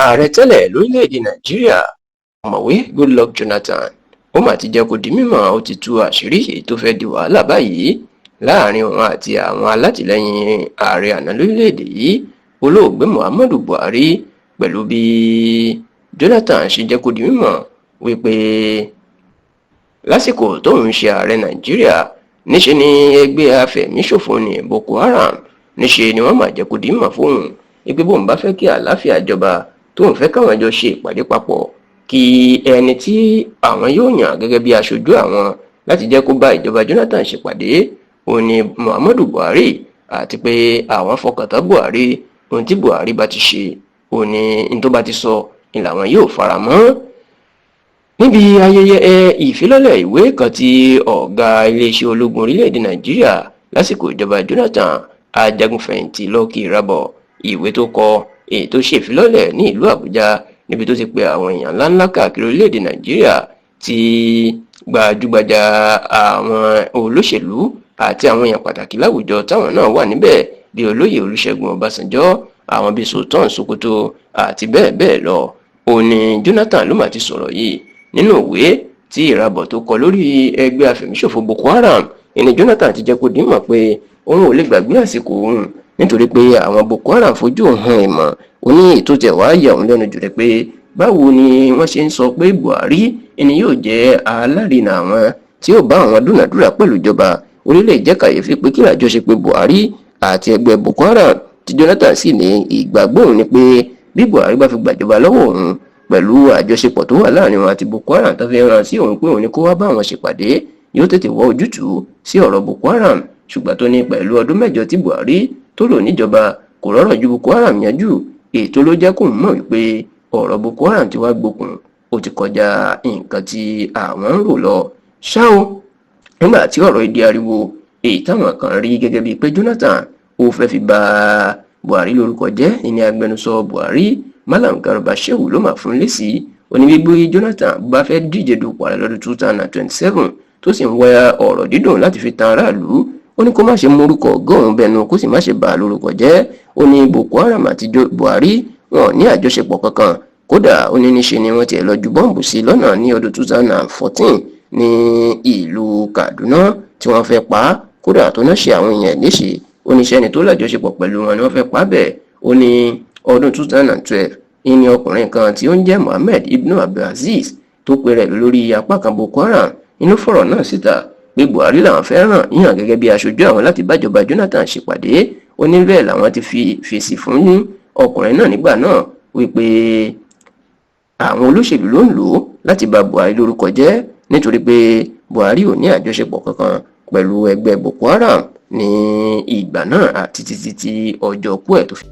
ààrẹ tẹ́lẹ̀ lórílẹ̀‐èdè nàìjíríà ọ̀mọ̀wé Goodluck Jonathan ó mà ti jẹ́ kó di mímọ̀ ó ti tú àṣírí èyí tó fẹ́ di wàhálà báyìí láàrin òun àti àwọn alátìlẹyìn ààrẹ àná lórílẹ̀‐èdè yìí olóògbé Muhammadu Buhari pẹ̀lú bí Jonathan ṣe jẹ́ kó di mímọ̀ wípé lásìkò tóun ṣe ààrẹ nàìjíríà níṣe ni ẹgbẹ́ afẹ̀míṣòfò ní Boko Haram níṣe ni wọ́n máa jẹ́ kó di mímọ̀ fóun wípé bóun bá fẹ́ kí àlàáfíà jọba tóun fẹ́ káwọn jọ ṣe ìpàdé papọ̀ kí ẹni tí àwọn yóò yàn gẹ́gẹ́ bí aṣojú àwọn láti jẹ́ kó bá ìjọba Jonathan ṣèpàdé òun ni Muhammadu Buhari àti pé àwọn fọkàntán Buhari ohun tí Buhari bá ti ṣe òun ni n tó bá ti sọ ni làwọn yóò fara mọ́. níbi ayẹyẹ ìfilọ́lẹ̀ ìwé kan tí ọ̀gá iléeṣẹ́ ológun orílẹ̀-èdè Nàìjíríà lásìkò ìjọba Jonathan ajagunfẹ̀yìntì Lucky Irabor ìwé tó kọ èyí tó ṣe ìfilọ́lẹ̀ ní ìlú Àbújá níbi tó ti pe àwọn èèyàn ńláńlá káàkiri orílẹ̀-èdè Nàìjíríà tí gbajúgbajà àwọn olóṣèlú àti àwọn èèyàn pàtàkì láwùjọ táwọn náà wà níbẹ̀ bíi olóyè Olúṣẹ́gun Ọbásanjọ́ àwọn bíi Sultan Sokoto àti bẹ́ẹ̀ bẹ́ẹ̀ lọ. òun ni Jonathan ló mà ti sọ̀rọ̀ yìí nínú ìwé tí Irabor tó kọ lórí ẹgbẹ́ afẹ̀míṣòfò Boko Haram. ẹni Jonathan ti jẹ́ kó di mọ̀ pé òun ò lè gbàgbé àsìkò òun nítorí pé àwọn Boko Haram fojú hàn ìmọ̀ oní ètò tẹ̀wá yà òun lẹ́nu jù rẹ̀ pé báwo ni wọ́n ṣe ń sọ pé Buhari ẹni yóò jẹ́ alárinà àwọn tí yóò bá àwọn dúnàdúrà pẹ̀lú ìjọba orílẹ̀ jẹ́ kàyéfì pé kí àjọṣepọ̀ Buhari àti ẹgbẹ́ Boko Haram tí Jonathan sì ní ìgbàgbọ́ òun ni pé bí Buhari bá fi gbàjọba lọ́wọ́ òun pẹ̀lú àjọṣepọ̀ tó wà láàrin wọn àti Boko Haram tó fi ràn sí òun pé òun ni kó wá bá àwọn ṣèpàdé yóò tètè wọ ojútùú sí ọ̀rọ̀ Boko Haram ṣùgbọ́n tó ní pẹ̀lú ọdún mẹ́jọ tí Buhari tó lò níjọba kò rọ́rọ̀ ju Boko Haram yanjú ètò ló jẹ́ kó mọ̀ wípé ọ̀rọ̀ Boko Haram ti wá gbókun ó ti kọjá nǹkan tí àwọn ń rò lọ. ṣá o nígbà tí ọ̀rọ̀ ìdí ariwo èyí táwọn kan rí gẹ́gẹ́ bíi pé Jonathan ó fẹ́ fi bà Buhari lórúkọ jẹ́ ìní agbẹnusọ Buhari Malam Garba Shehu ló mà fún lésì onígbígbé Jonathan bá fẹ́ díje dupò ààrẹ lọ́dún 2027 tó sì ń wá ọ̀rọ̀ dídùn láti fi tan aráàlú ó ní kó má ṣe mórúkọ ọgọ́rùn-ún bẹnu kó sì má ṣe bà á lórúkọ jẹ́ ó ní Boko Haram àti Buhari wọn ò ní àjọṣepọ̀ kankan kódà ó ní níṣe ni wọ́n tiẹ̀ lọ ju bọ́ǹbù sí lọ́nà ní ọdún 2014 ní ìlú Kaduna tí wọ́n fẹ́ pa á kódà tó náà ṣe àwọn èèyàn léṣe ó ní sẹ́ni tó lájọṣepọ̀ pẹ̀lú wọn ni wọ́n fẹ́ pa á bẹ́ẹ̀ ó ní ọdún 2012 ìní ọkùnrin kan tí ó ń jẹ́ Mohammed Ibn Abdulaziz tó pe rẹ̀ lórí apá kan Boko Haram inú fọ̀rọ̀ náà síta pé Buhari làwọn fẹ́ràn yíyàn gẹ́gẹ́ bí aṣojú àwọn láti bájọba Jonathan ṣèpàdé ó ní bẹ́ẹ̀ làwọn ti fi fèsì fún ọkùnrin náà nígbà náà wípé àwọn olóṣèlú ló ń lò ó láti bà Buhari lórúkọ jẹ́ nítorí pé Buhari ò ní àjọṣepọ̀ kankan pẹ̀lú ẹgbẹ́ Boko Haram ní ìgbà náà àti títí tí ọjọ́ kú ẹ̀ tó fi.